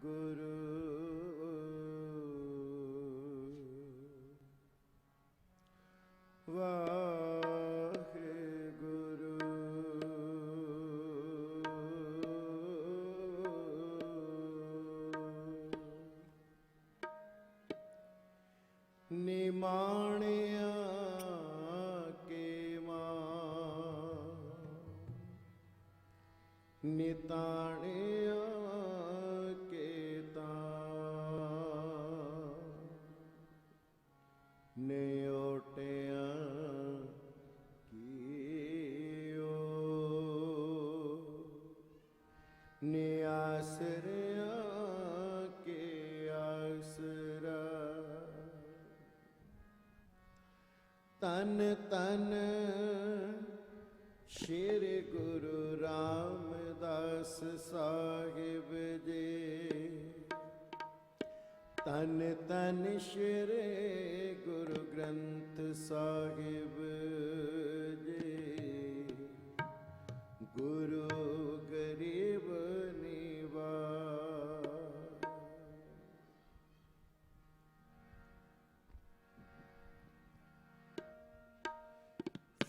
गुरु वाहेगुरु निमाणिया के मां निताणिया के तां नियोटिया कियो नियासरिया के आसरा तन तन श्री गुरु रामदास साहिब जी तन तन श्री गुरु ग्रंथ साहिब जी गुरु गरीब निवाज।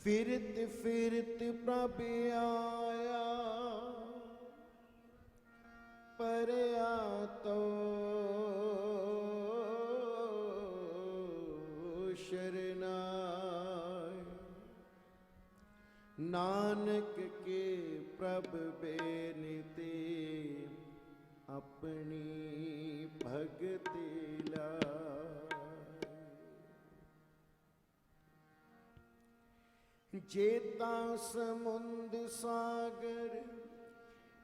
फिरत फिरत प्रभ आया परया तो शरणाय नानक के प्रभ बेनती अपनी भगति लाय। जेता समुंद सागर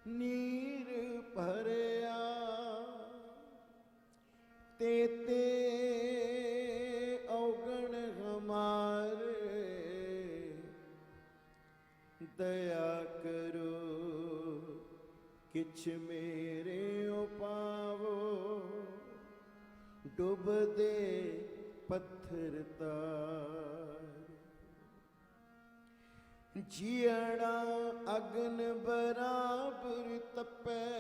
नीर भरया तेते अवगण हमारे दया करो किछ मेरे उपावो डूब दे पत्थर तार। जियड़ा अग्न बराबर तपै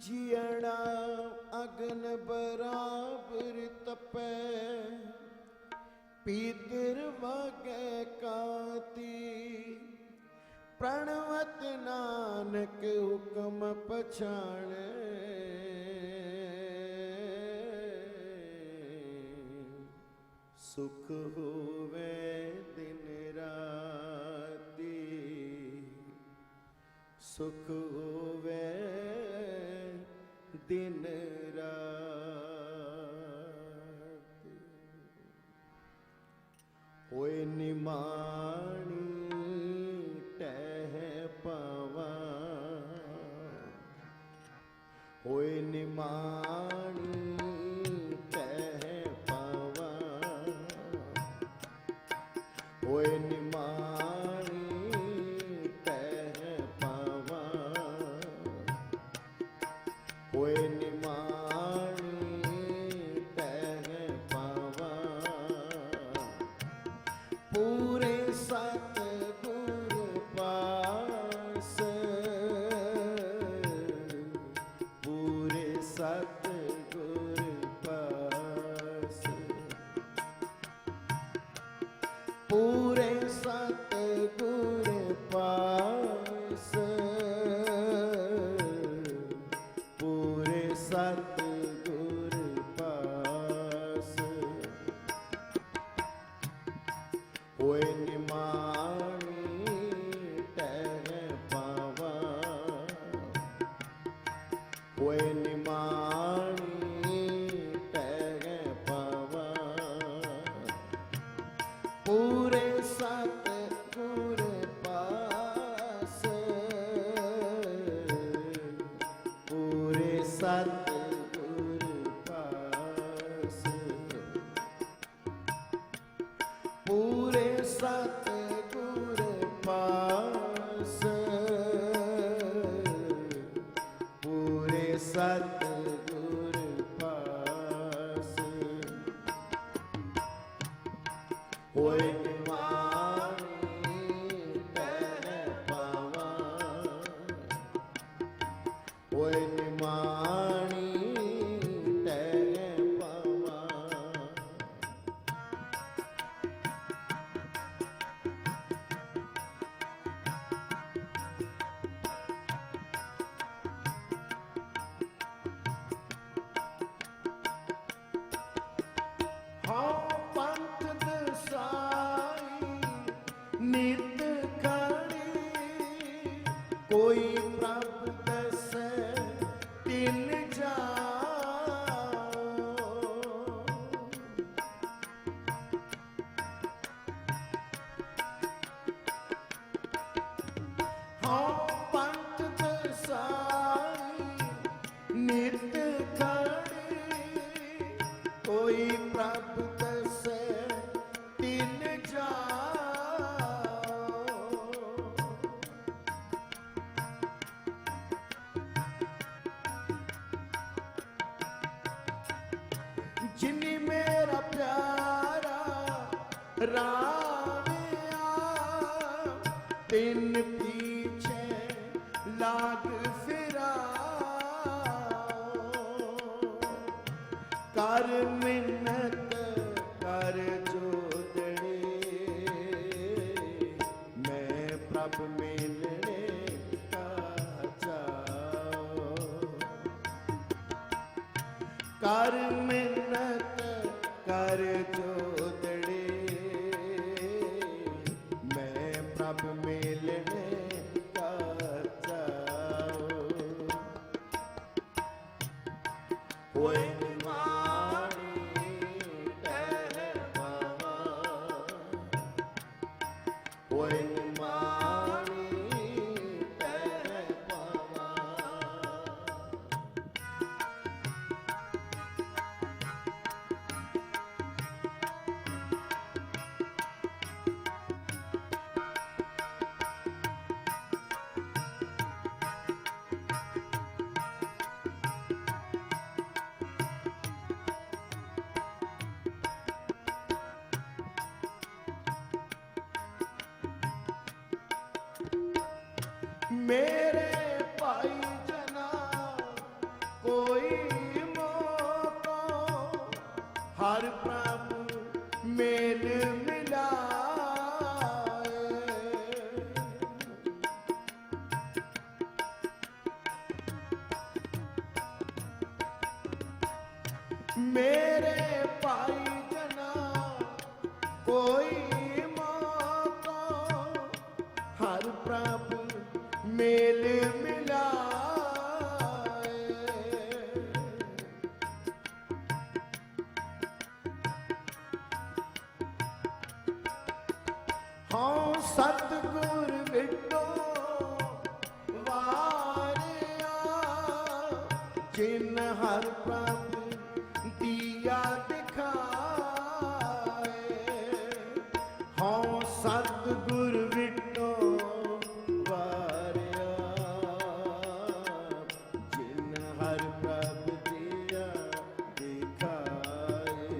जियड़ा अग्न बराबर तपै पीतर वागे काती प्रणवत नानक हुक्म पछाणे सुख होवे दिन राती सुख होवे दिन राती। होए निमाणी टह पावा होए निमाणी होए निमाणी तह पावा होए निमाणी तह पावा पूरे सतगुरु पास पूरे सतगुरु पास पूरे सतगुरु पास पूरे सतगुरु पास होए निमाणी टह पावा होए निमाणी टह पावा पूरे सतगुरु पास पूरे सतगुरु पास पूरे सतगुरु पास पूरे सतगुरु पास होए निमाणी तह पावा ਹੋਏ ਨਿਮਾਣੀ ਤੈ ਪਾਵਾਂ। ਹਾਂ ਪੰਥ ਦਸਾਈ ਨਿਤ ਖੜੀ, ਕੋਈ ਪ੍ਰਭ ਦਸੈ ਤਿਨ ਜਾਓ। ਹਾਂ ਪੰਥ ਦਸਾਈ ਨਿਤ ਖੜੀ, ਕੋਈ ਪ੍ਰਭ ਦਸੈ ਤਿਨ ਜਾਓ। ਜਿਨੀ ਮੇਰਾ ਪਿਆਰਾ ਰਾਵਿਆ, ਤਿਨ ਪੀਛੇ ਲਾਗ ਫਿਰਾਓ। ਕਰ ਮਿੰਨਤ ਕਰ ਜੋਦੜੇ, ਮੈਂ ਪ੍ਰਭ ਮਿਲਣੇ ਕਾ ਚਾਓ। ਕਰ ਮਿੰਨਤ ਕਰ ਜੋਦੜੇ, ਮੈਂ ਪ੍ਰਭ ਮਿਲਣੇ ਕਾ ਚਾਓ। ਹੋਏ ਨਿਮਾਣੀ ਤੈ ਪਾਵਾਂ, ਹੋਏ ਨਿਮਾਣੀ ਤੈ ਪਾਵਾਂ। ਮੇਰੇ ਭਾਈ ਜਨਾ ਕੋਈ ਮੋਕੋ, ਹਰ ਪ੍ਰਭ ਮੇਲ ਮਿਲਾਏ। ਮੇਰੇ ਭਾਈ ਜਨਾ ਕੋਈ ਮੋਕੋ, ਹਰ ਪ੍ਰਭ ਮੇਲ ਮਿਲਾਏ। ਹਾਂ ਸਤਿਗੁਰ ਵਿਟੋ ਵਾਰਿਆ, ਜਿਨ ਹਰ ਪ੍ਰਭ ਦੀਆ ਦਿਖਾਏ। ਹਾਂ ਸਤਿਗੁਰ ਵਿਟੋ ਵਾਰਿਆ, ਜਿਨ ਹਰ ਪ੍ਰਭ ਦੀਆ ਦਿਖਾਏ।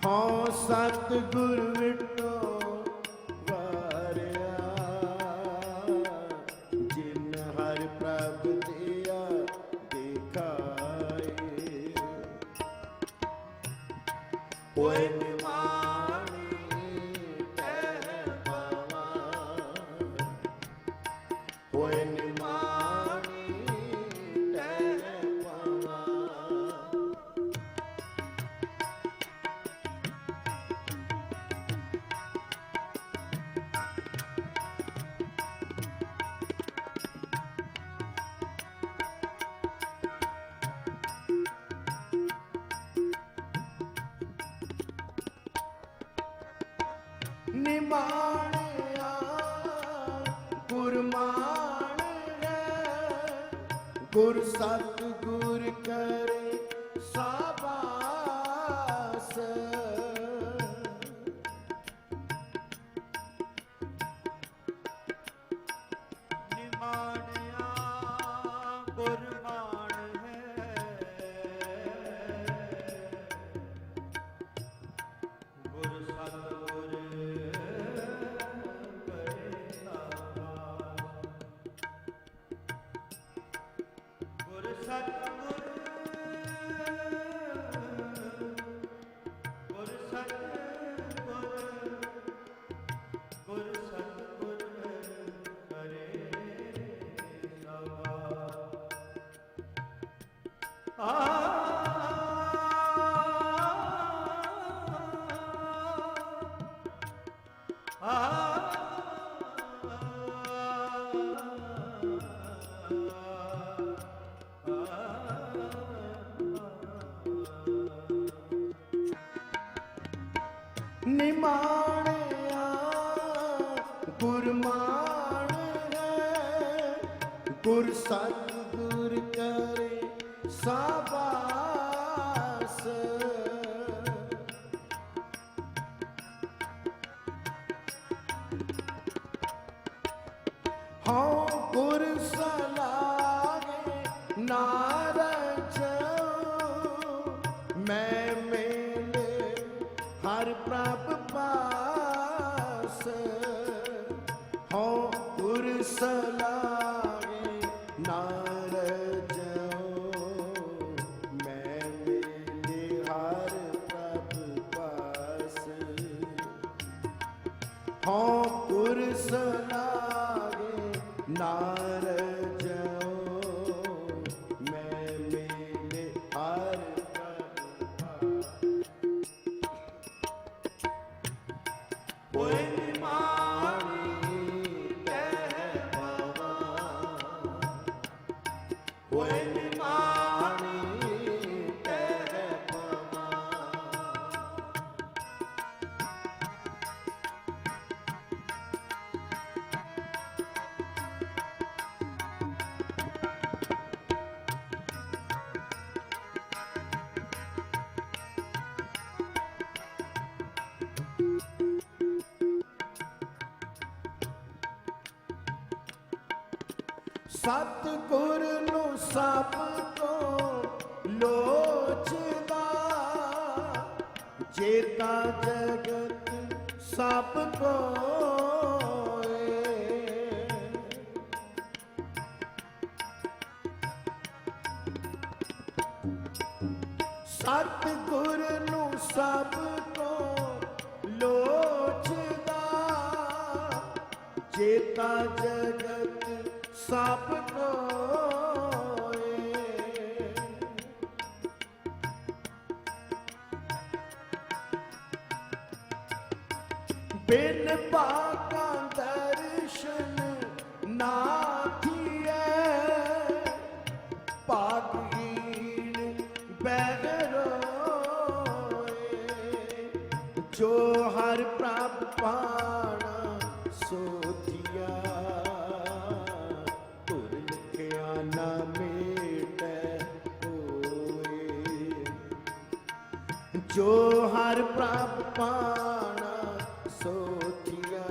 ਹਾਂ ਸਤਿਗੁਰ ਵਿਟੋ ਵਾਰਿਆ, ਜਿਨ ਹਰ ਪ੍ਰਭ ਦੀਆ ਦਿਖਾਏ। ਹੋਏ ਨਿਮਾਣੀ ਤੈ ਪਾਵਾਂ, ਹੋਏ ਨਿਮਾਣੀ ਤੈ ਪਾਵਾਂ। ਨਿਮਾਣਿਆ ਗੁਰਮਾਨ ਹੈ, ਗੁਰ ਸਤਿਗੁਰ ਕਰੇ ਸਾਬਾਸ। ਨਿਮਾਣਿਆ ਗੁਰਮਾਨ ਹੈ, ਗੁਰ ਸਤਿਗੁਰ ਕਰੇ ਸਾਬਾਸ। ਸਤਿਗੁਰ ਗੁਰ ਸਤਿਗੁਰ ਗੁਰ ਸਤਿਗੁਰ ਕਰੇ ਸਵਾ ਨਿਮਾਣਿਆ ਗੁਰਮਾਨ ਹੈ ਗੁਰ ਸਤਿਗੁਰ ਕਰੇ ਸਾਬਾਸ ਹਉ ਗੁਰ ਸਲਾਗੇ ਨਾਰਜ ਮੈਂ ਮੇਲੇ ਹਰ ਪ੍ਰਭ ਪਾਸ ਹਉ ਗੁਰ ਸਲਾਗੇ ਨਾਰਜ ਮੈਂ ਮੇਲੇ ਹਰ ਪ੍ਰਭ ਪਾਸ ਹਉ ਗੁਰ ਸਲਾਗੇ ਨਾਰਜ ਮੈਂ ਮੇਲੇ ਹਰ ਪ੍ਰਭ ਪਾਸ ਹੋਏ ਨਿਮਾਣੀ ਕਹਿ ਪਵਾ ਹੋਏ ਨਿਮਾਣੀ ਕਹਿ ਪਵਾ ਸਤਿਗੁਰ ਨੂੰ ਸਭ ਤੋਂ ਲੋਚਦਾ ਜੇਤਾ ਜਗਤ ਸਭ ਕੋਏ ਸਤਿਗੁਰ ਨੂੰ ਸਭ ਤੋਂ ਲੋਚਦਾ ਜੇਤਾ ਜਗਤ ਸਭ ਕੋਏ ਬਿਨ ਬਾਕਾਂ ਦਰਸ਼ਨ ਨਾ ਥੀਐ ਭਾਗਹੀਣ ਬਹਿਰੋਏ ਜੋ ਹਰ ਪ੍ਰਭ ਪਾਣਾ ਸੋਧਿਆ ਤੁਰ ਲਿਖਿਆ ਨਾ ਮੇਟੈ ਹੋਏ ਜੋ ਹਰ ਪ੍ਰਭ ਪਾਣਾ ਸੋਧਿਆ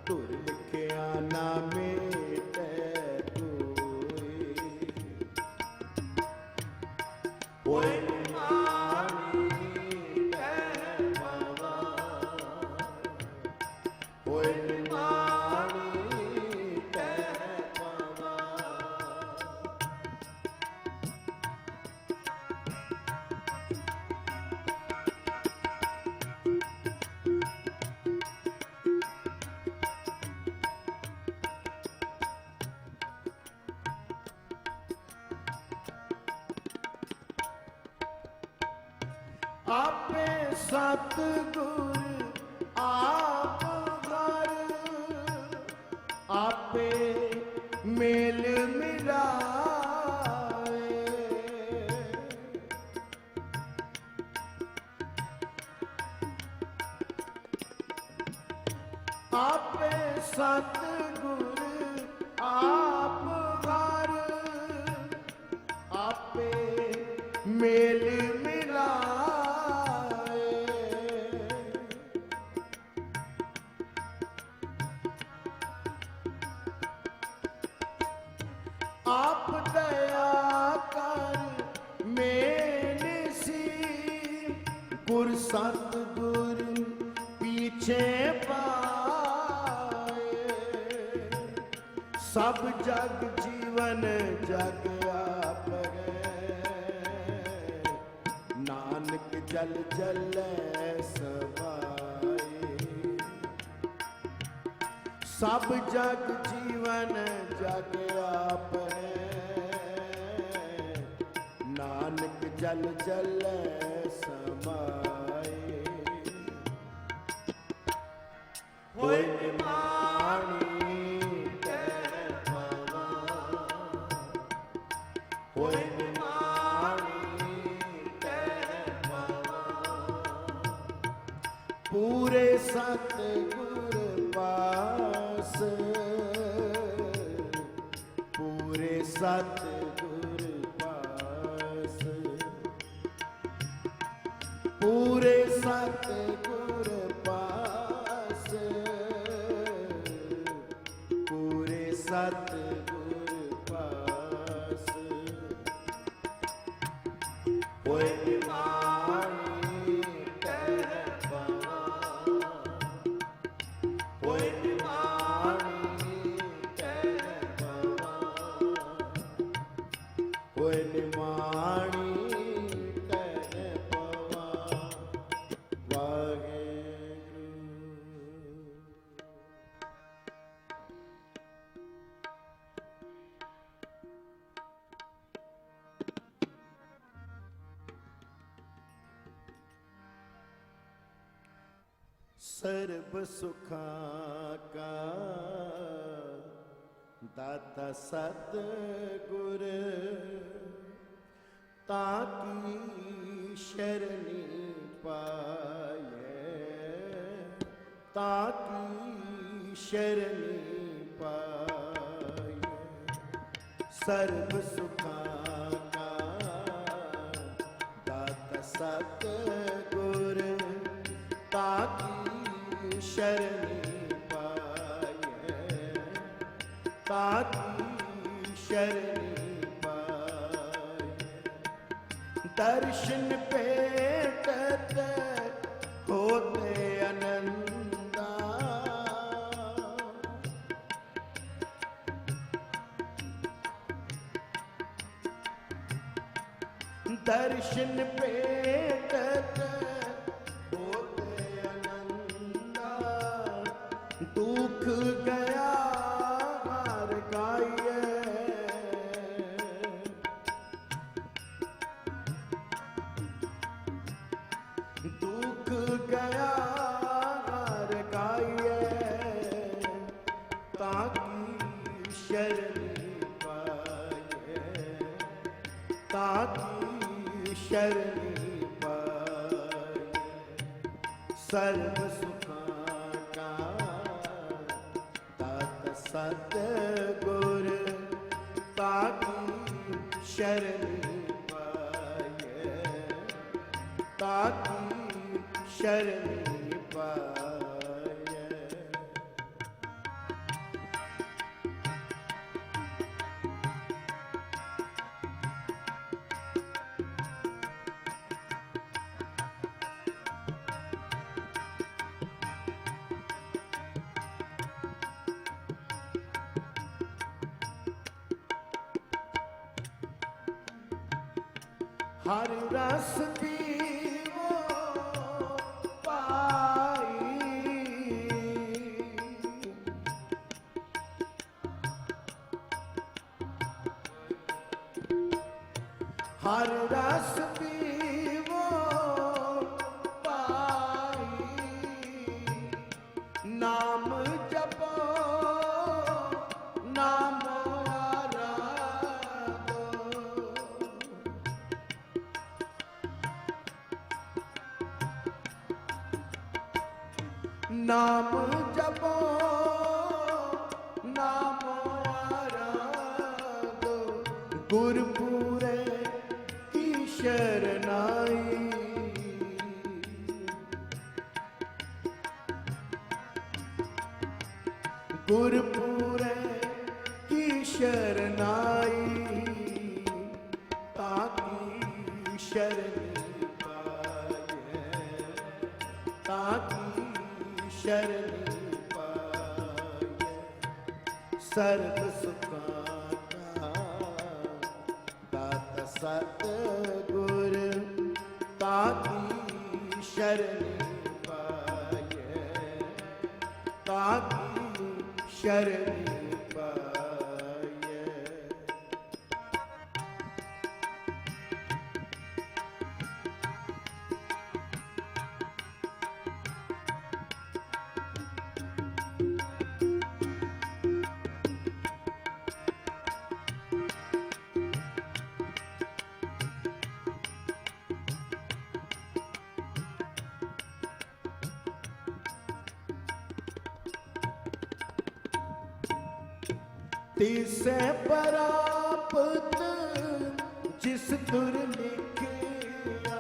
ਤੁਰ ਲਿਖਿਆ ਨਾ ਮੇਟੈ ਹੋਏ ਨਿਮਾਣੀ ਕਹਿ ਪਵਾ ਹੋਏ ਨਿਮਾਣੀ ਕਹਿ ਪਵਾ ਆਪੇ ਸਤਿਗੁਰ ਆਪ ਘਰ ਆਪੇ ਮੇਲ ਮਿਲਾਏ ਆਪੇ ਸਤਿਗੁਰ ਆਪ ਘਰ ਆਪੇ ਮੇਲ ਆਪ ਦਇਆ ਕਰ ਮੇਲ ਸੀ ਗੁਰ ਸਤਿਗੁਰ ਪੀਛੇ ਪਾਏ सब जग जीवन जग आप है, नानक जल जल समाए। सब जग जीवन जग आप है, नानक जल जल समाए। होए निमाणी तैं पवा, होए निमाणी तैं पवा। पूरे सतगुर पास, पूरे सतगुर पास, पूरे सतगुर पास, पूरे सतगुर पास। होए निमाणी तैं पवा, होए निमाणी तैं पवा, होए निमाणी तैं पवा। वाहेगुरु। सर्ब सुखां का दाता सतगुर, ताकी शरणी पाए, ताकी शरणी पाए। सर्ब सुखां का दाता सतगुर, ताकी शरणी पाए, ताकी शरणी पाए। दर्शन पेटत होते आनंदा, दर्शन पेटत होते आनंदा। दुख गया हार गाइए, दुख गया हार गाइए, ताकी शरणी पाए, ताकी शरणी पाए। सर्व सुखां का दाता सतगुर, ताकी शरणी पाए, ताकी शरणी पाए। हर रस पीवो पाई, हर रस पीवो पाई। नाम जपो नाम आराधो, नाम जपो नाम आराधो। गुरपुरे की शरनाई, गुरपुरे की शरनाई, ताकी शरणी पाए, ताकी शरणी पाए। सर्व सुखां का दाता सतगुर ताकी शरण पाए, ताकी शरण पाए। तिसे परापत जिस दुर लिखिया,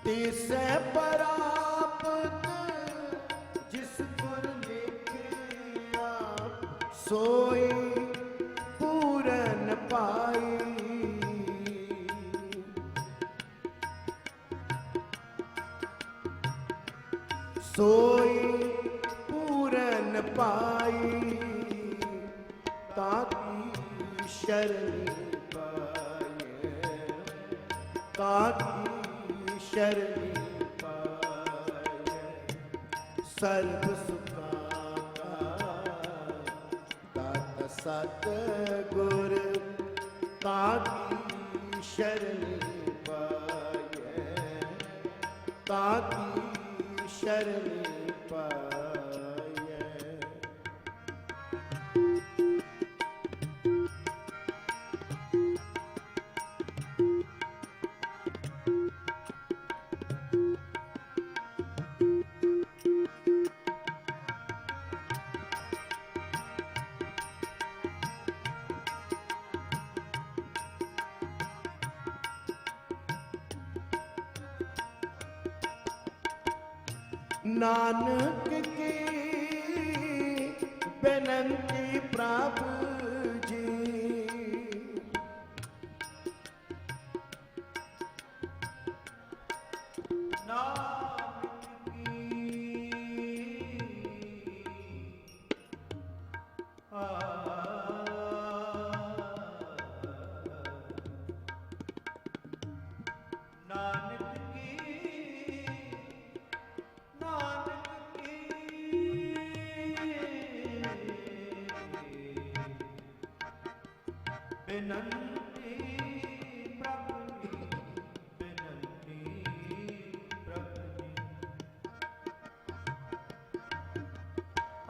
तिसे परापत जिस दुर लिखिया, सोई पूरन पाई। सोई पूरन पाई, ताकी शरण पाए, ताकी शरण पाए। सर्व सुखां का दाता सतगुर ताकी शरण पाए, ताकी शरण पाए। नानक की बेनंती प्रभु जी, नानक की नानक की, नानक बिनंती प्रभु जी, बिनंती प्रभु जी। आ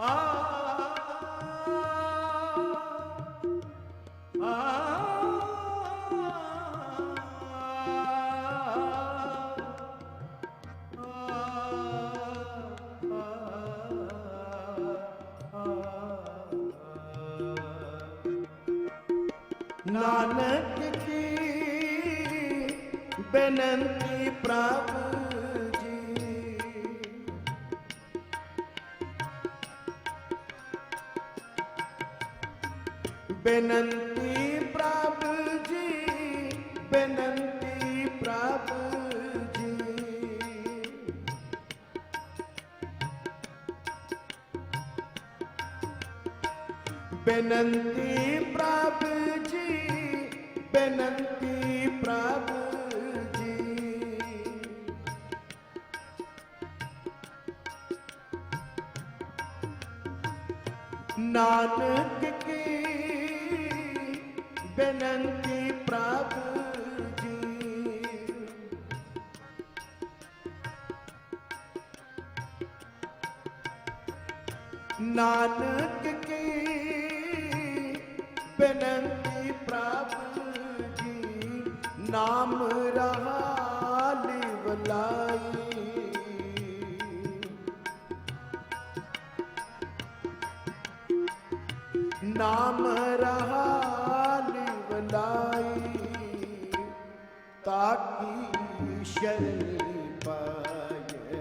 नानक की बेनंती प्रभु जी, बेनंती प्रभु जी, बेनंती प्रभु जी। बेनंती प्रभु जी, बेनंती प्रभु जी। नानक की बेनंती प्रभु जी, नानक की बेनंती प्रभु जी। नाम रहा लिवलाई, नाम रहा लिवलाई, ताकी शरण पाए,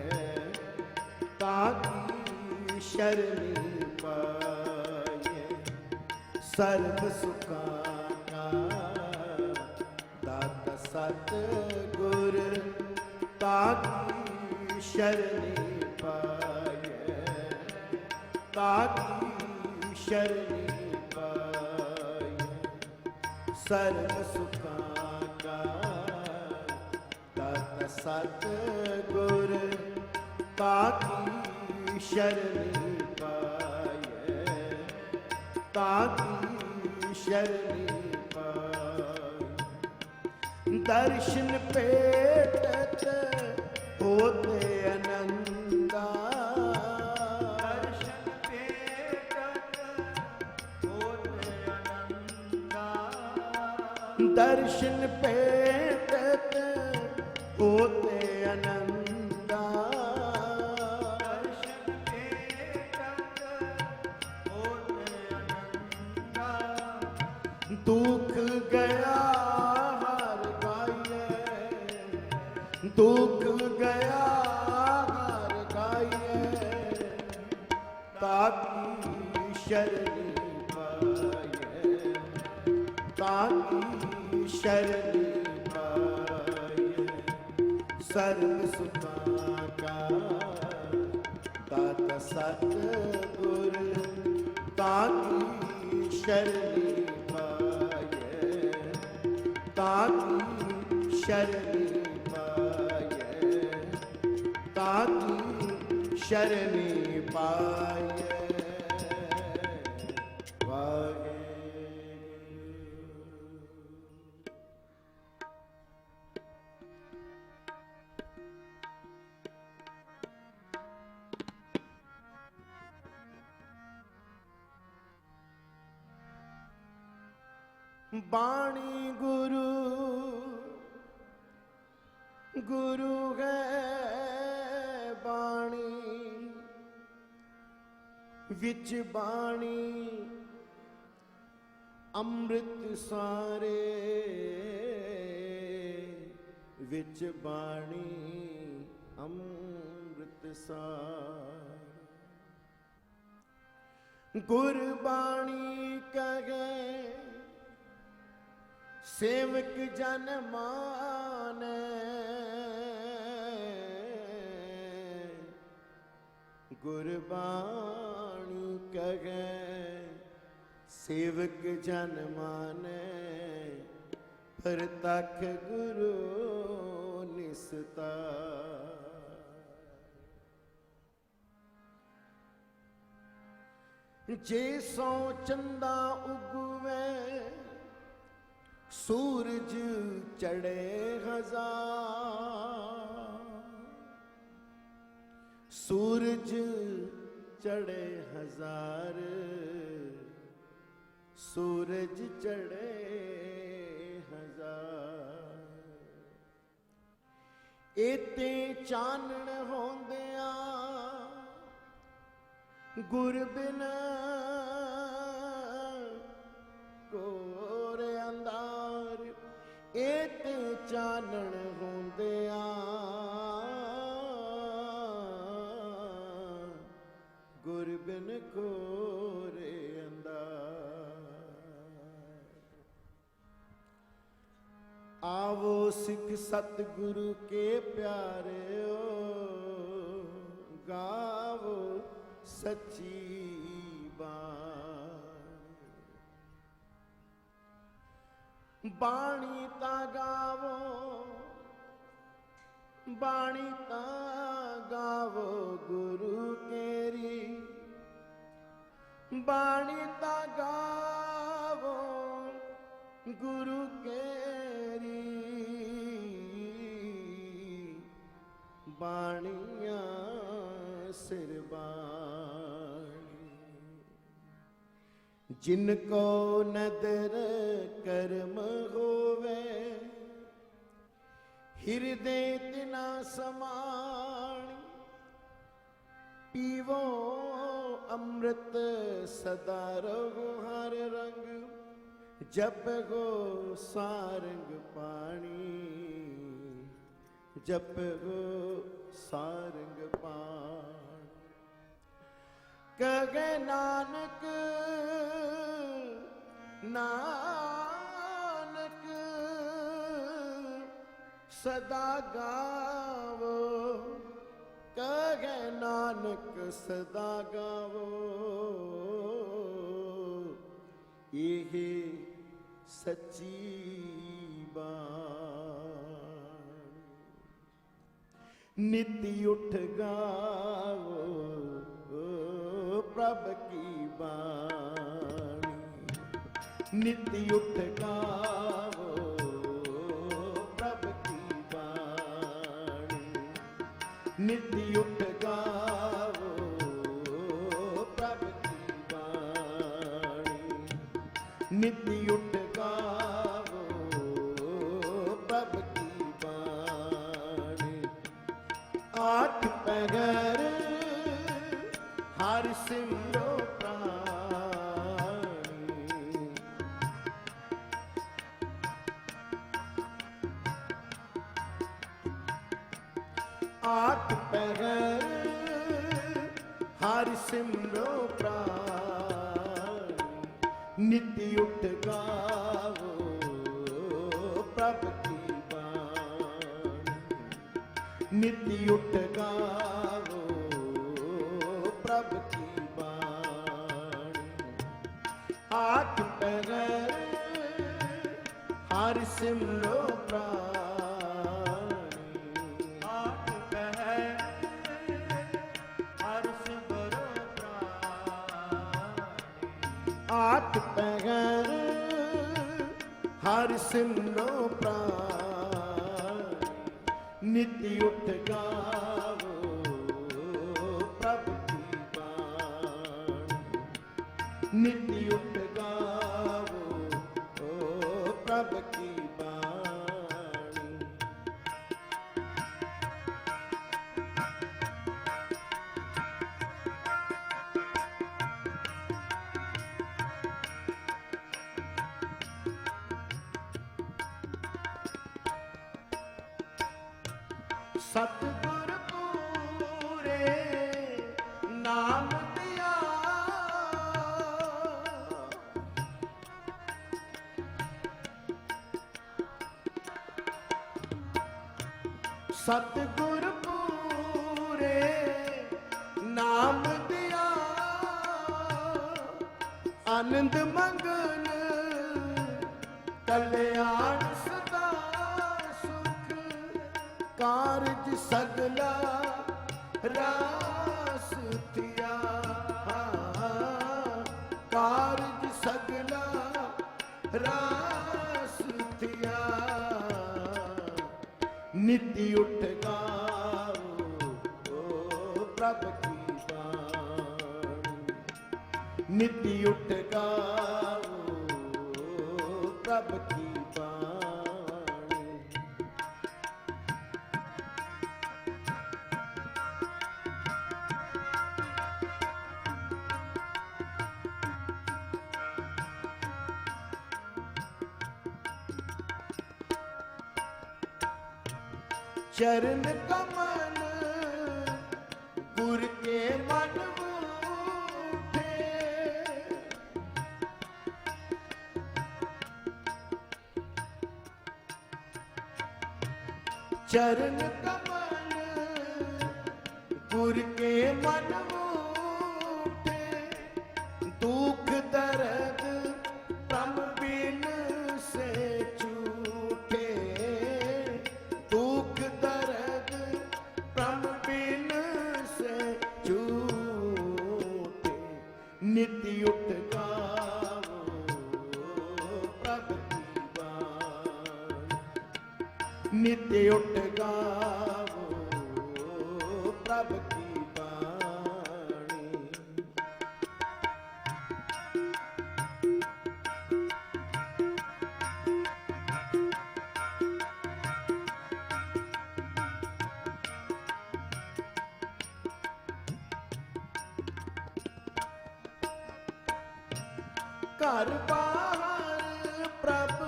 ताकी शरण पाए। सर्व सुखां का दाता सतगुर ताकी शरणी पाए, ताकी शरणी पाए, सर्व सुखां का दाता सतगुर, ताकी शरणी पाए, ताकी शरणी पाए, दर्शन पेटत होते अनंदा, दर्शन पेटत होते अनंदा, दर्शन पेटत होते अनंदा, दर्शन पेटत होते अनंदा, दुख गया हर गाये, दुख गया हर गाये, ताकी शरणी पाए, ताकी शरणी पाए, सर्व सुखां का दाता सतगुर, ताकी शरणी पाए, ताकी शरणी पाए, ताकी शरणी पाए। वाहे बाणी गुरु, गुरु है बाणी, विच बाणी अमृत सारे, विच बाणी अमृत सार, गुरबाणी कहे सेवक जन माने, गुरबाणी कहे सेवक जन माने, प्रतख गुरु निस्ता, जे सौ चंदा उगवे सूरज चढ़े हजार, सूरज चढ़े हजार, सूरज चढ़े हजार, एते चानण होंदिया गुर बिन कोर अंधार, एते चानण होंदिया गुर बिन कोर अंधार। आवो सिख सतगुरु के प्यारे ओ, गावो सच्ची बाणी ता गावो, बाणी ता गावो गुरु केरी, बाणी ता गावो गुरु केरी, बाणिया सिर बाणी, जिनको नदर कर्म होवे, हृदय तिना समाणी, पीवो अमृत सदा रहो हर रंग, जप गो सारंग पाणी, जप गो सारंग पाणी। कहे नानक नानक सदा गाव ਨਾਨਕ ਸਦਾ ਗਾਵੋ ਇਹ ਸੱਚੀ ਬਾਣੀ। ਨਿਤ ਉਠ ਗਾਵੋ ਪ੍ਰਭ ਕੀ ਬਾਣੀ। ਨਿਤ ਉਠ ਗਾਵੋ ਪ੍ਰਭ ਕੀ ਬਾਣੀ। ਨਿਤ ਉਠ ਗਾਵੋ ਪ੍ਰਭ ਕੀ ਬਾਣੀ। ਨਿਤ ਉਠ ਗਾਵੋ ਪ੍ਰਭ ਕੀ ਬਾਣੀ। ਆਠ ਪਹਿਰ ਹਰਿ ਸਿਮਰੋ ਪ੍ਰਾਣੀ। ਆਠ ਪਹਿਰ ਹਰਿ ਸਿਮਰੋ ਪ੍ਰਾਣੀ। ਨਿਤ ਉਠ ਗਾਵੋ ਪ੍ਰਭ ਕੀ ਬਾਣੀ। ਨਿਤ ਉਠ ਗਾਵੋ ਪ੍ਰਭ ਕੀ ਬਾਣੀ। ਆਠ ਪਹਿਰ ਹਰਿ ਸਿਮਰੋ ਪ੍ਰਾਣੀ। ਆਠ ਪਹਿਰ ਹਰਿ ਸਿਮਰੋ ਪ੍ਰਾਣੀ। ਆਠ ਪਹਿਰ ਹਰਿ ਸਿਮਰੋ ਪ੍ਰਾਣੀ। ਨਿਤ ਉਠ ਗਾਵੋ ਪ੍ਰਭ ਕੀ ਬਾਣੀ। ਨਿਤ ਉਠ ਗਾਵੋ ਪ੍ਰਭ ਕੀ ਬਾਣੀ। ਸਤਿਗੁਰ ਪੂਰੇ ਨਾਮ ਦਿਆ। ਸਤਿਗੁਰ ਪੂਰੇ ਨਾਮ ਦਿਆ। ਆਨੰਦ ਮੰਗਨ ਕਲਿਆਣ ਸਦਾ ਸੁਖ। ਕਾਰਜ ਸਗਲਾ ਰਾਸ ਥਿਆ। ਕਾਰਜ ਸਗਲਾ ਰਾਸ ਥਿਆ। ਨਿਤ ਉਠ ਗਾਵੋ ਪ੍ਰਭ ਕੀ ਬਾਣੀ। ਨਿਤ ਉਠ ਗਾਵੋ ਪ੍ਰਭ ਕੀ ਬਾਣੀ। चरण कमल गुर के मन उठे। चरण कमल गुर के मन उठे। दुख दर्द तम बिन से छूटे। दुख दर्द तम बिन से छूटे। नित उठ गावो प्रभ की बाणी। नित उठ गावो प्रभ की बाणी। घर बाहर प्रभ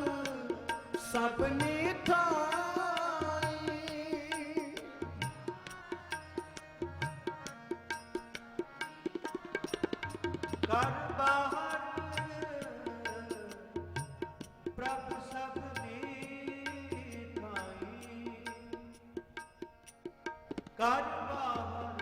सबने थाई। घर बाहर प्रभ सबने ठाई। घर बाहर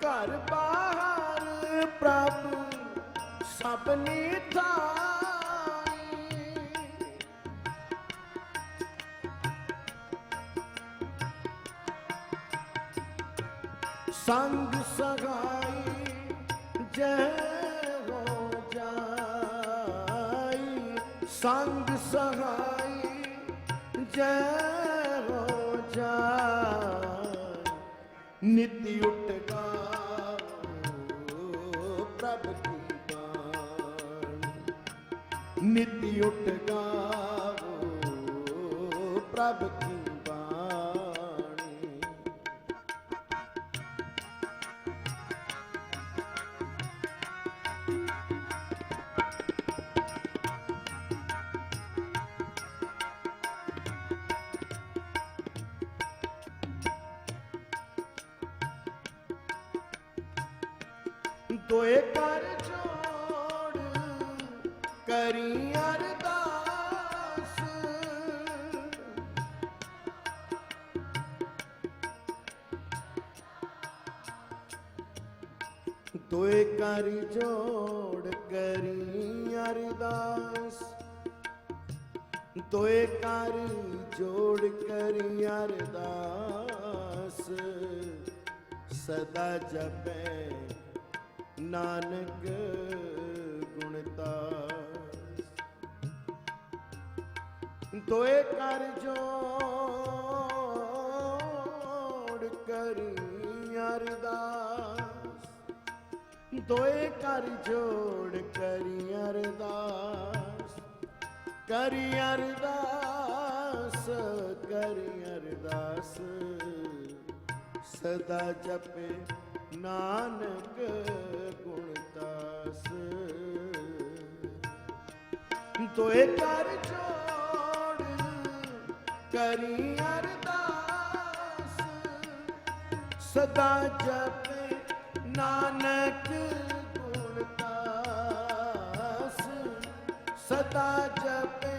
घर बाहर प्रभु सबनी थाई, संग सगाई जय हो जाई, संग सगाई जय हो जाई, नित्य उठ प्रभु की बाणी, नित्य उठ गावो प्रभु की बाणी। दोए कर जोड़ करी अरदास, दोए कर जोड़ करी अरदास, दोए कर जोड़ करी अरदास, सदा जपे नानक गुणतास। दोए कर जोड़ करी अरदास, दोए कर जोड़ करी अरदास, करी अरदास, करी अरदास, सदा जपे नानक गुणतास। दोए कर जोड़ करी अरदास, सदा जपे नानक गुणतास, सदा जपे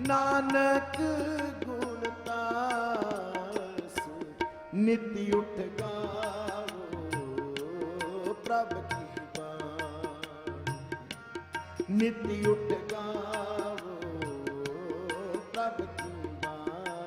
नानक गुणतास, नित्य उठ प्रभु की बाणी, नित्य उठ गावो प्रभु की बाणी।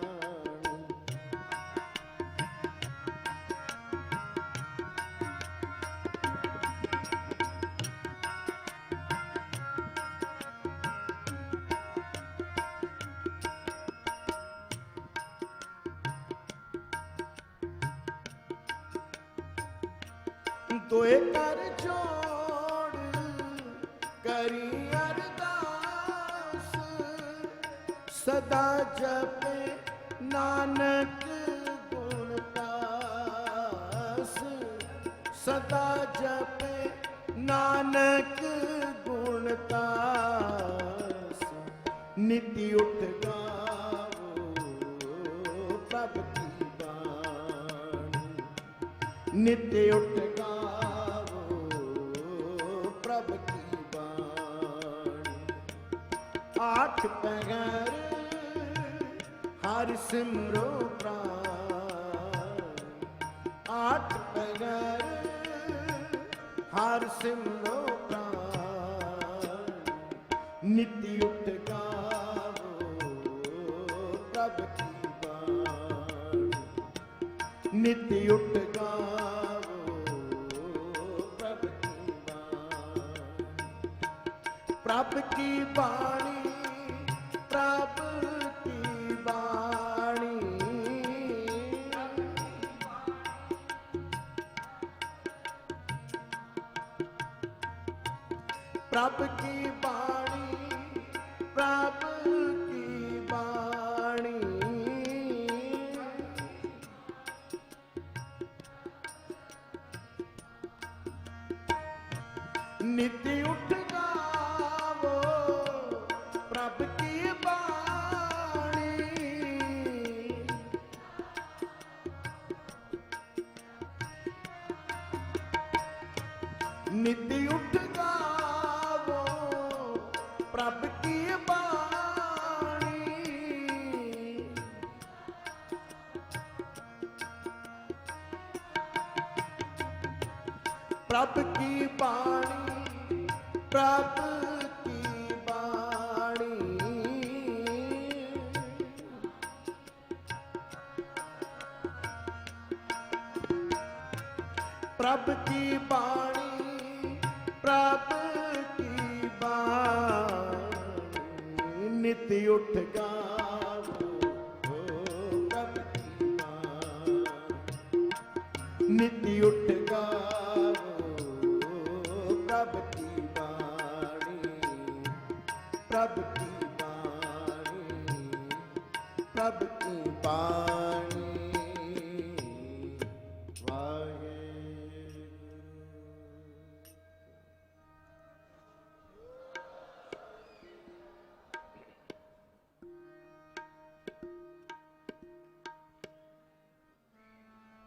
दोए कर जोड़ करी अरदास, सदा जपे नानक गुणतास, सदा जपे नानक गुणतास, नित्य उठ गावो प्रभु की बाणी, नित्य उठ प्रभु की बाणी। आठ पहर हर सिमरो प्राण, आठ पहर हर सिमरो प्राण, नित्य उठ गावो प्रभु की बाणी, नित्य उठ गावो प्रभु की बाणी। प्रभु की बाणी, प्रभु की बाणी, प्रभु की बाणी, प्रभु की बाणी। नित्य उठ गावो प्रभु की बाणी, नित उठ गावो प्रभ की बाणी। प्रभ की बाणी, प्रभ की बाणी। प्रभ की बाणी, प्रभ की बाणी। नित उठ गावो प्रभ की बाणी। नित उठ गावो प्रभ की बाणी। प्रभ की बाणी, प्रभ की बाणी।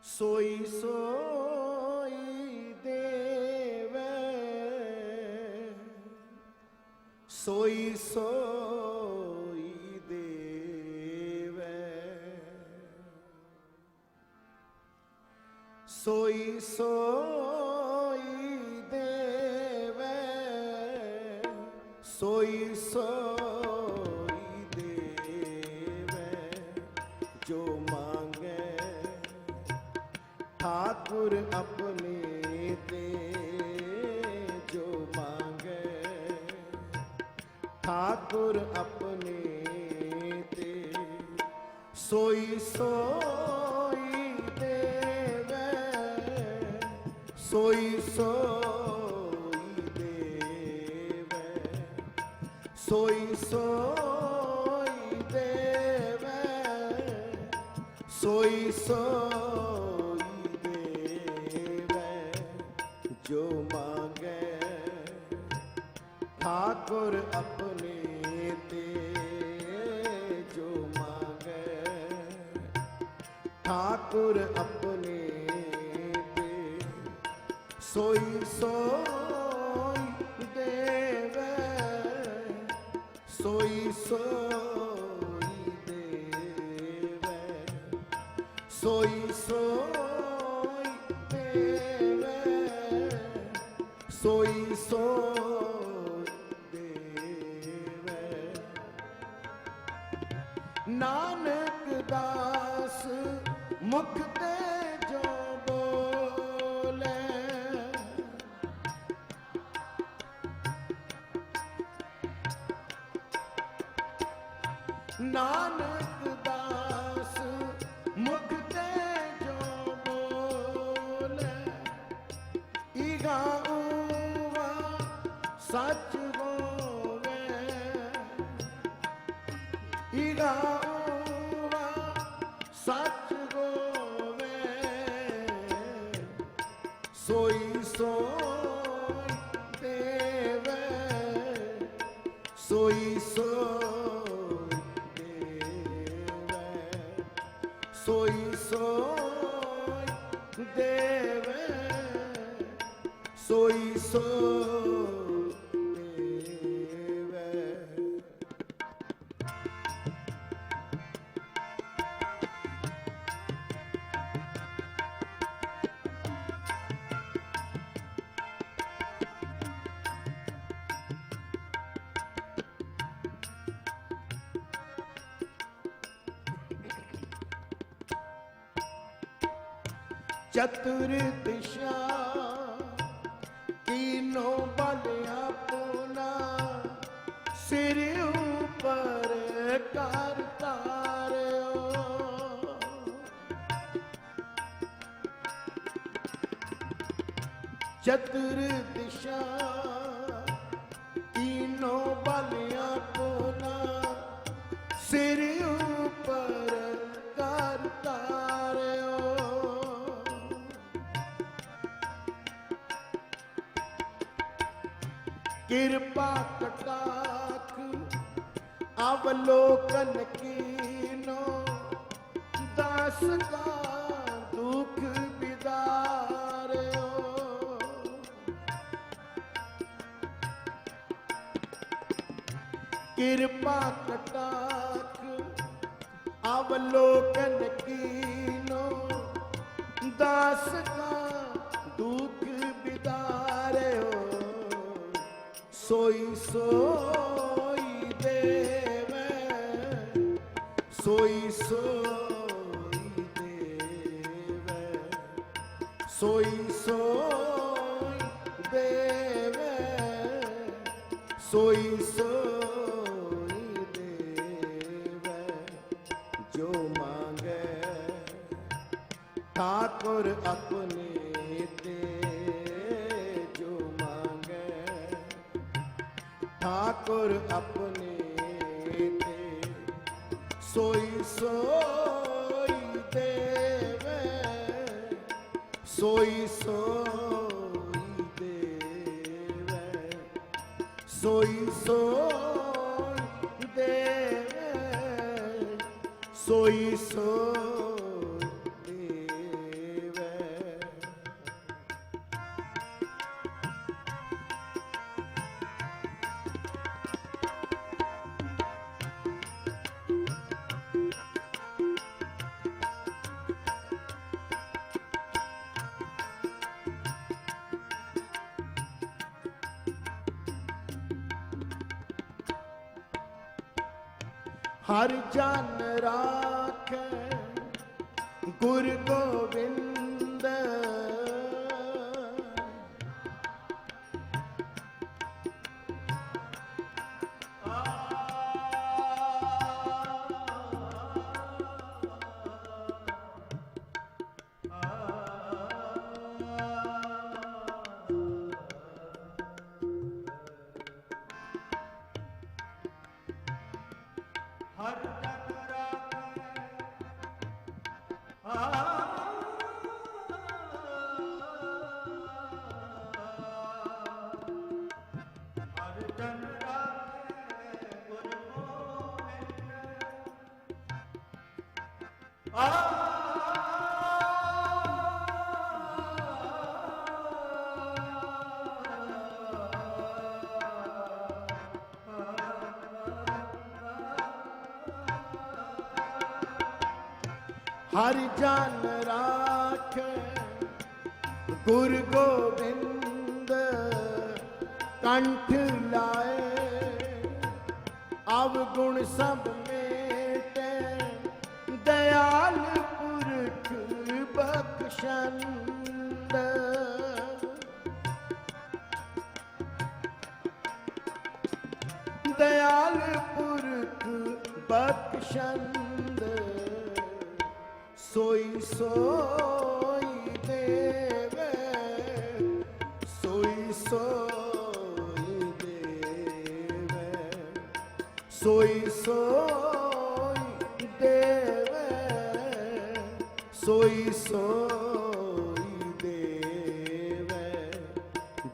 सोई सोई देवे, सोई सोई देवे। सोई सोई देवे, सोई सोई देवे। जो मांगे ठाकुर अपने ते, जो मांगे ठाकुर अपने ते। सोई सोई देवे, सोई सोई देवे। सोई सोई देवे, सोई सोई देवे। जो मांगे ठाकुर अपने ते, जो मांगे ठाकुर अपने ते। सोई सोई देवे, सोई सोई देवे। सोई सोई देवे, सोई सोई देवे। नानक दास मुख ते जो बोले, नानक दास मुख ते जो बोले। ईगा ऊवा सच होवे, ईगा ऊवा सच होवे। सोई सोई देवे, सोई सोई देवे। सोई सोई देवे, सोई सोई देवे। चतुर दिशा तीनों बल अपना, सिर ऊपर करता रहो। चतुर दिशा तीनों बल अपना, सिर ऊपर करता रहो। कृपा कटाक्ष अवलोकन कीनो, दास का दुख बिदार्यो। ਕਿਰਪਾ ਕਟਾਖ ਅਵਲੋਕਨ ਕੀਨੋ ਦਾਸ ਕਾ ਦੁਖ ਬਿਦਾਰਿਓ ਸੋਈ ਸੋਈ ਦੇਵੈ ਸੋਈ ਸੋਈ ਦੇਵੈ ਸੋਈ ਸੋਈ ਦੇਵੈ ਸੋਈ ਸੋਈ ਦੇਵੈ ਜੋ ਮੰਗੈ ठाकुर अपने ते जो मांगे ठाकुर अपने ते सोई सोई देवे सोई सोई देवे सोई सोई देवे सोई सोई हर जन राखे गुर गोविंद ਹਰ ਜਨ ਹਰ ਜਨ ਰਾਖੇ ਗੁਰ ਗੋਬਿੰਦ हर जन राखे गुर गोविंद कंठ लाए अवगुण सब मेटे दयाल पुरख बख्शंद दयाल पुरख बख्शंद सोई सोई देवे सोई सोई देवे सोई सोई देवे सोई सोई देवे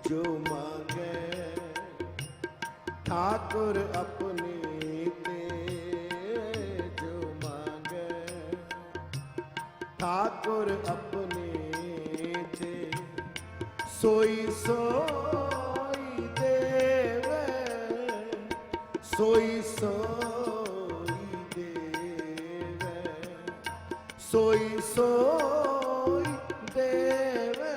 जो मांगे ठाकुर अपने ठाकुर अपने थे सोई सोई देवे सोई सोई देवे सोई सोई देवे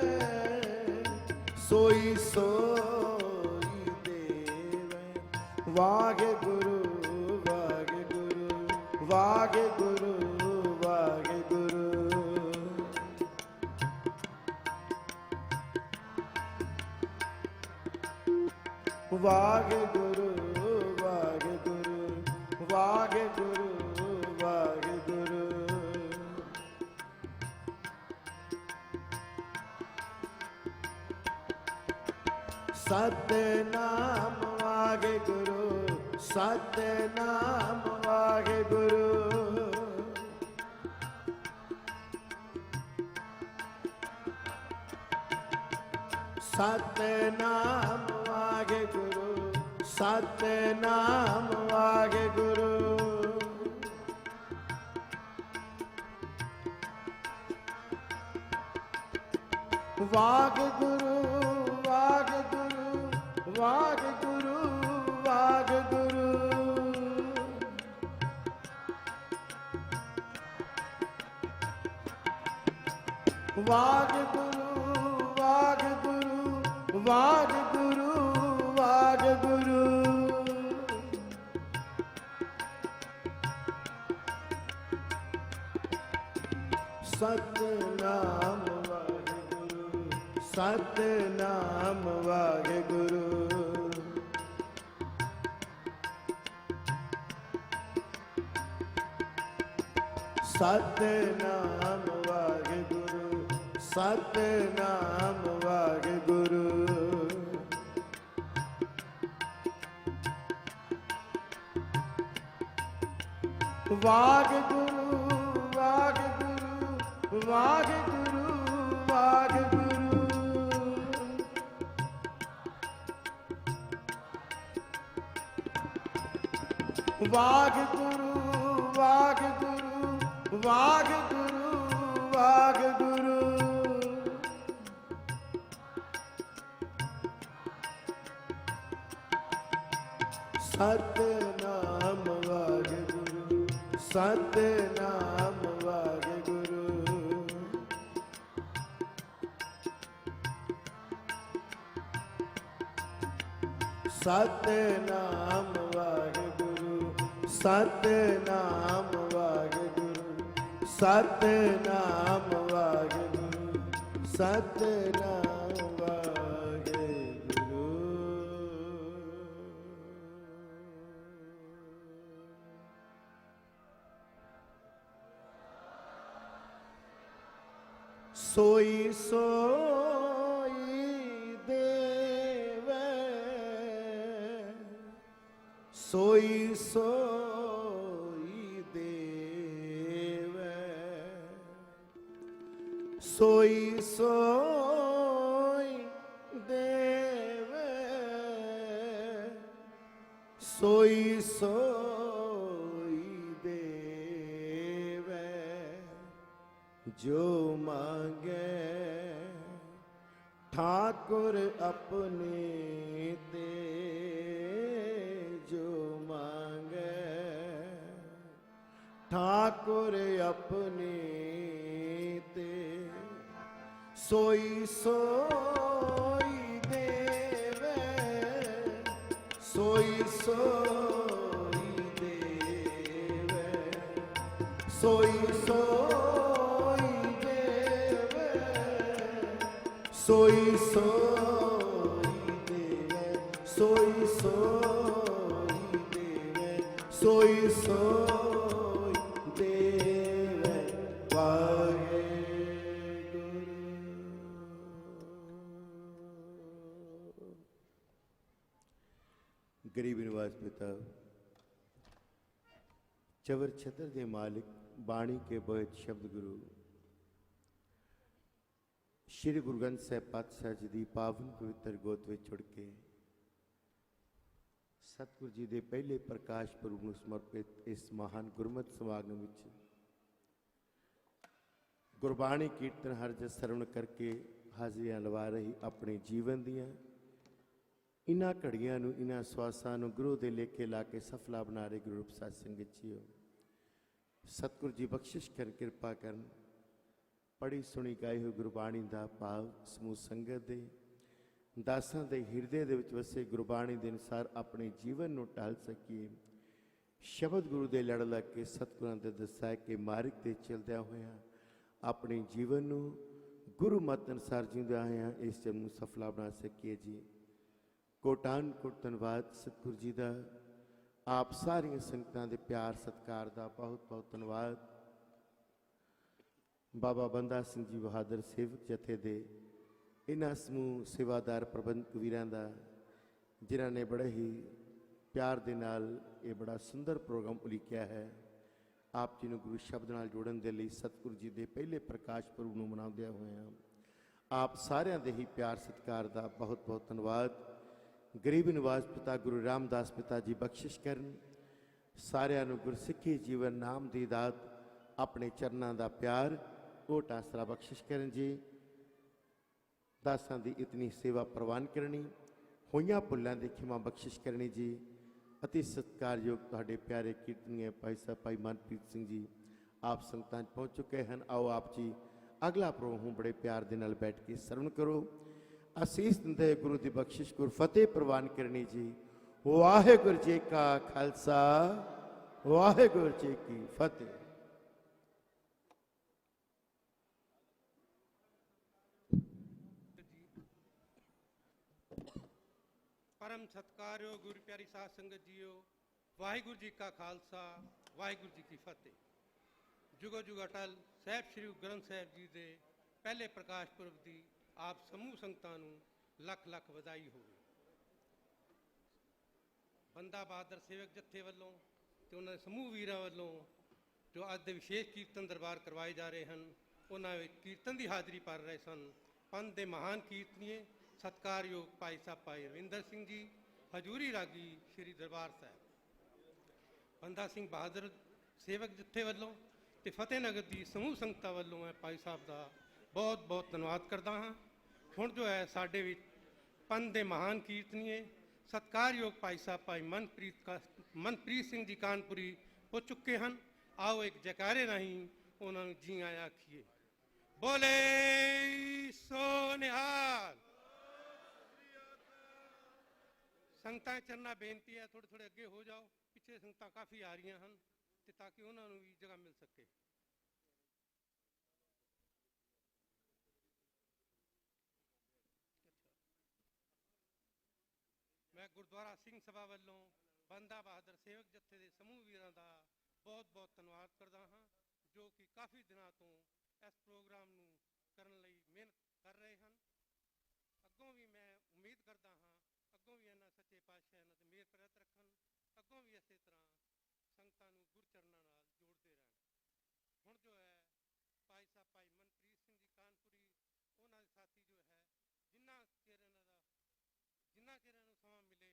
सोई सोई देवे वाहे गुरु वाहे गुरु वाहे गुरु वाहे गुरु वाहेगुरु वाहेगुरु वाहेगुरु वाहेगुरु सतनाम वाहेगुरु सतनाम वाहेगुरु सतनाम वाहेगुरु सतनाम वाहेगुरु वाहेगुरु वाहेगुरु वाहेगुरु वाहेगुरु ਵਾਹਿਗੁਰੂ ਵਾਹਿਗੁਰੂ ਵਾਹਿਗੁਰੂ ਵਾਹਿਗੁਰੂ ਸਤਨਾਮ ਵਾਹਿਗੁਰੂ ਸਤਨਾਮ ਵਾਹਿਗੁਰੂ ਸਤਨਾਮ ਵਾਹਿਗੁਰੂ ਸਤਨਾਮ ਵਾਹਿਗੁਰੂ ਵਾਹਿਗੁਰੂ ਵਾਹਿਗੁਰੂ ਵਾਹਿਗੁਰੂ ਵਾਹਿਗੁਰੂ ਵਾਹਿਗੁਰੂ ਵਾਹਿਗੁਰੂ ਵਾਹਿਗੁਰੂ ਵਾਹਿਗੁਰੂ ਸਤਨਾਮ ਵਾਹਿਗੁਰੂ ਸਤਨਾਮ ਵਾਹਿਗੁਰੂ ਸਤਨਾਮ ਵਾਹਿਗੁਰੂ ਸਤਨਾਮ ਵਾਹਿਗੁਰੂ ਸਤਨਾਮ ਵਾਹਿਗੁਰੂ ਸਤਨਾਮ ਵਾਹਿਗੁਰੂ ਸੋਈ ਸੋਈ ਦੇਵੈ ਸੋਈ ਸੋਈ ਦੇਵੈ ਸੋਈ ਸੋਈ ਦੇਵੈ ਸੋਈ ਸੋਈ ਦੇਵੈ जो मांगे ठाकुर अपने ते जो मांगे ठाकुर अपने ते सोई सोई देवे सोई सोई देवे सोई सोई देवे सोई सोई देवे सोई सोई देवे सोई सोई देवे वाहेगुरु। गरीब निवास पिता चवर छतर दे मालिक बाणी के बोहित शब्द गुरु श्री गुरु ग्रंथ ਸਾਹਿਬ ਪਾਤਸ਼ਾਹ ਜੀ ਦੀ ਪਾਵਨ ਪਵਿੱਤਰ ਗੋਦ ਵਿੱਚ ਛੁੜ ਕੇ ਸਤਿਗੁਰੂ ਜੀ ਦੇ ਪਹਿਲੇ ਪ੍ਰਕਾਸ਼ ਪੁਰਬ ਨੂੰ ਸਮਰਪਿਤ ਇਸ ਮਹਾਨ ਗੁਰਮਤਿ ਸਮਾਗਮ ਵਿੱਚ ਗੁਰਬਾਣੀ ਕੀਰਤਨ ਹਰ ਜਸ ਸਰਵਣ ਕਰਕੇ ਹਾਜ਼ਰੀਆਂ ਲਵਾ ਰਹੀ ਆਪਣੇ ਜੀਵਨ ਦੀਆਂ ਇਨ੍ਹਾਂ ਘੜੀਆਂ ਨੂੰ ਇਨ੍ਹਾਂ ਸਵਾਸਾਂ ਨੂੰ ਗੁਰੂ ਦੇ ਲੇਖੇ ਲਾ ਕੇ ਸਫਲਾ ਬਣਾ ਰਹੇ ਗੁਰੂ ਰੂਪ ਸਾਧ ਸੰਗਤ ਜੀਓ ਸਤਿਗੁਰੂ ਜੀ ਬਖਸ਼ਿਸ਼ ਕਰਨ ਕਿਰਪਾ ਕਰਨ ਪੜ੍ਹੀ ਸੁਣੀ ਗਾਈ ਹੋਈ ਗੁਰਬਾਣੀ ਦਾ ਭਾਵ ਸਮੂਹ ਸੰਗਤ ਦੇ ਦਾਸਾਂ ਦੇ ਹਿਰਦੇ ਦੇ ਵਿੱਚ ਵਸੇ ਗੁਰਬਾਣੀ ਦੇ ਅਨੁਸਾਰ ਆਪਣੇ ਜੀਵਨ ਨੂੰ ਢਾਲ ਸਕੀਏ। ਸ਼ਬਦ ਗੁਰੂ ਦੇ ਲੜ ਲੱਗ ਕੇ ਸਤਿਗੁਰਾਂ ਦੇ ਦੱਸਿਆ ਕਿ ਮਾਰਗ ਤੇ ਚੱਲਦਿਆਂ ਹੋਇਆਂ ਆਪਣੇ ਜੀਵਨ ਨੂੰ ਗੁਰੂ ਮਤ ਅਨੁਸਾਰ ਜਿਉਂਦਿਆਂ ਹੋਇਆਂ ਇਸ ਜਨਮ ਨੂੰ ਸਫਲਾ ਬਣਾ ਸਕੀਏ ਜੀ। ਕੋਟਾਨ ਕੋਟ ਧੰਨਵਾਦ ਸਤਿਗੁਰੂ ਜੀ ਦਾ। ਆਪ ਸਾਰੀਆਂ ਸੰਗਤਾਂ ਦੇ ਪਿਆਰ ਸਤਿਕਾਰ ਦਾ ਬਹੁਤ ਬਹੁਤ ਧੰਨਵਾਦ। ਬਾਬਾ ਬੰਦਾ ਸਿੰਘ ਜੀ ਬਹਾਦਰ ਸੇਵਕ ਜਥੇ ਦੇ ਇਨ੍ਹਾਂ ਸਮੂਹ ਸੇਵਾਦਾਰ ਪ੍ਰਬੰਧਕ ਵੀਰਾਂ ਦਾ ਜਿਨ੍ਹਾਂ ਨੇ ਬੜੇ ਹੀ ਪਿਆਰ ਦੇ ਨਾਲ ਇਹ ਬੜਾ ਸੁੰਦਰ ਪ੍ਰੋਗਰਾਮ ਉਲੀਕਿਆ ਹੈ। ਆਪ ਜੀ ਨੂੰ ਗੁਰੂ ਸ਼ਬਦ ਨਾਲ ਜੋੜਨ ਦੇ ਲਈ ਸਤਿਗੁਰੂ ਜੀ ਦੇ ਪਹਿਲੇ ਪ੍ਰਕਾਸ਼ ਪੁਰਬ ਨੂੰ ਮਨਾਉਂਦਿਆਂ ਹੋਇਆਂ ਆਪ ਸਾਰਿਆਂ ਦੇ ਹੀ ਪਿਆਰ ਸਤਿਕਾਰ ਦਾ ਬਹੁਤ ਬਹੁਤ ਧੰਨਵਾਦ। ਗਰੀਬ ਨਿਵਾਸ ਪਿਤਾ ਗੁਰੂ ਰਾਮਦਾਸ ਪਿਤਾ ਜੀ ਬਖਸ਼ਿਸ਼ ਕਰਨ ਸਾਰਿਆਂ ਨੂੰ ਗੁਰਸਿੱਖੀ ਜੀਵਨ ਨਾਮ ਦੀ ਦਾਤ ਆਪਣੇ ਚਰਨਾਂ ਦਾ ਪਿਆਰ ਓਟ ਆਸਰਾ ਬਖਸ਼ਿਸ਼ ਕਰਨ ਜੀ। ਦਾਸਾਂ ਦੀ ਇਤਨੀ ਸੇਵਾ ਪ੍ਰਵਾਨ ਕਰਨੀ ਹੋਈਆਂ ਭੁੱਲਾਂ ਦੀ ਖਿਮਾ ਬਖਸ਼ਿਸ਼ ਕਰਨੀ ਜੀ। ਅਤੀ ਸਤਿਕਾਰਯੋਗ ਤੁਹਾਡੇ ਪਿਆਰੇ ਕੀਰਤਨੀਏ ਭਾਈ ਸਾਹਿਬ ਭਾਈ ਮਨਪ੍ਰੀਤ ਸਿੰਘ ਜੀ ਆਪ ਸੰਗਤਾਂ 'ਚ ਪਹੁੰਚ ਚੁੱਕੇ ਹਨ। ਆਓ ਆਪ ਜੀ ਅਗਲਾ ਪ੍ਰੋਗਰਾਮ ਬੜੇ ਪਿਆਰ ਦੇ ਨਾਲ ਬੈਠ ਕੇ ਸਰਵਣ ਕਰੋ। ਅਸੀਸ ਦਿੰਦੇ ਹੋਏ ਗੁਰੂ ਦੀ ਬਖਸ਼ਿਸ਼ ਗੁਰ ਫਤਿਹ ਪ੍ਰਵਾਨ ਕਰਨੀ ਜੀ। ਵਾਹਿਗੁਰੂ ਜੀ ਕਾ ਖਾਲਸਾ, ਵਾਹਿਗੁਰੂ ਜੀ ਕੀ ਫਤਿਹ। परम सत्कार्यो गुरु प्यारी साध संगत जीओ, वाहिगुरु जी का खालसा, वाहिगुरु जी की फतेह। जुगो जुग अटल ਸਾਹਿਬ ਸ੍ਰੀ ਗੁਰੂ ਗ੍ਰੰਥ ਸਾਹਿਬ ਜੀ ਦੇ ਪਹਿਲੇ ਪ੍ਰਕਾਸ਼ ਪੁਰਬ ਦੀ ਆਪ ਸਮੂਹ ਸੰਗਤਾਂ ਨੂੰ ਲੱਖ ਲੱਖ ਵਧਾਈ ਹੋਵੇ। ਬੰਦਾ ਬਹਾਦਰ ਸੇਵਕ ਜੱਥੇ ਵੱਲੋਂ ਤੇ ਉਹਨਾਂ ਦੇ ਸਮੂਹ ਵੀਰਾਂ ਵੱਲੋਂ ਜੋ ਅੱਜ ਦੇ ਵਿਸ਼ੇਸ਼ ਕੀਰਤਨ ਦਰਬਾਰ ਕਰਵਾਏ ਜਾ ਰਹੇ ਹਨ, ਉਹਨਾਂ ਵਿੱਚ ਕੀਰਤਨ ਦੀ ਹਾਜ਼ਰੀ ਭਰ ਰਹੇ ਸਨ ਪੰਥ ਦੇ ਮਹਾਨ ਕੀਰਤਨੀਏ ਸਤਿਕਾਰਯੋਗ ਭਾਈ ਸਾਹਿਬ ਭਾਈ ਰਵਿੰਦਰ ਸਿੰਘ ਜੀ, ਹਜੂਰੀ ਰਾਗੀ ਸ਼੍ਰੀ ਦਰਬਾਰ ਸਾਹਿਬ। ਬੰਦਾ ਸਿੰਘ ਬਹਾਦਰ ਸੇਵਕ ਜੱਥੇ ਵੱਲੋਂ ਤੇ ਫਤਿਹਨਗਰ ਦੀ ਸਮੂਹ ਸੰਗਤਾਂ ਵੱਲੋਂ ਮੈਂ ਭਾਈ ਸਾਹਿਬ ਦਾ ਬਹੁਤ ਬਹੁਤ ਧੰਨਵਾਦ ਕਰਦਾ ਹਾਂ। ਹੁਣ ਜੋ ਹੈ ਸਾਡੇ ਵਿੱਚ ਪੰਥ ਦੇ ਮਹਾਨ ਕੀਰਤਨੀਏ ਸਤਿਕਾਰਯੋਗ ਭਾਈ ਸਾਹਿਬ ਭਾਈ ਮਨਪ੍ਰੀਤ ਸਿੰਘ ਜੀ ਕਾਨਪੁਰੀ ਹੋ ਚੁੱਕੇ ਹਨ। ਆਓ ਇੱਕ ਜੈਕਾਰੇ ਰਾਹੀਂ ਉਹਨਾਂ ਨੂੰ ਜੀ ਆਇਆਂ ਆਖੀਏ। ਬੋਲੇ ਸੋ ਨਿਹਾਲ। ਸੰਗਤਾਂ ਚਰਨਾ ਬੇਨਤੀ ਹੈ, ਥੋੜੇ ਥੋੜੇ ਅੱਗੇ ਹੋ ਜਾਓ, ਪਿੱਛੇ ਸੰਗਤਾਂ ਕਾਫੀ ਆ ਰਹੀਆਂ ਹਨ ਤੇ ਤਾਂ ਕਿ ਉਹਨਾਂ ਨੂੰ ਵੀ ਜਗ੍ਹਾ ਮਿਲ ਸਕੇ। ਮੈਂ ਗੁਰਦੁਆਰਾ ਸਿੰਘ ਸਭਾ ਵੱਲੋਂ ਬੰਦਾ ਬਹਾਦਰ ਸੇਵਕ ਜੱਥੇ ਦੇ ਸਮੂਹ ਵੀਰਾਂ ਦਾ ਬਹੁਤ ਬਹੁਤ ਧੰਨਵਾਦ ਕਰਦਾ ਹਾਂ, ਜੋ ਕਿ ਕਾਫੀ ਦਿਨਾਂ ਤੋਂ ਇਸ ਪ੍ਰੋਗਰਾਮ ਨੂੰ ਕਰਨ ਲਈ ਮਿਹਨਤ ਕਰ ਰਹੇ ਹਨ। ਅੱਗੋਂ ਵੀ ਮੈਂ ਉਮੀਦ ਕਰਦਾ ਹਾਂ ਅੱਗੋਂ ਵੀ ਇਹਨਾਂ ਸੱਚੇ ਪਾਤਸ਼ਾਹ ਇਹਨਾਂ ਤੇ ਮਿਹਰ ਪ੍ਰਤ ਰੱਖਣ, ਅੱਗੋਂ ਵੀ ਇਸੇ ਤਰ੍ਹਾਂ ਸੰਗਤਾਂ ਨੂੰ ਗੁਰਚਰਨਾਂ ਨਾਲ ਜੋੜਦੇ ਰਹਿਣ। ਹੁਣ ਜੋ ਹੈ ਭਾਈ ਸਾਹਿਬ ਭਾਈ ਮਨਪ੍ਰੀਤ ਸਿੰਘ ਜੀ ਕਾਨਪੁਰੀ, ਉਹਨਾਂ ਦੇ ਸਾਥੀ ਜੋ ਹੈ ਜਿੰਨਾ ਚਿਰ ਇਹਨਾਂ ਨੂੰ ਸਮਾਂ ਮਿਲੇ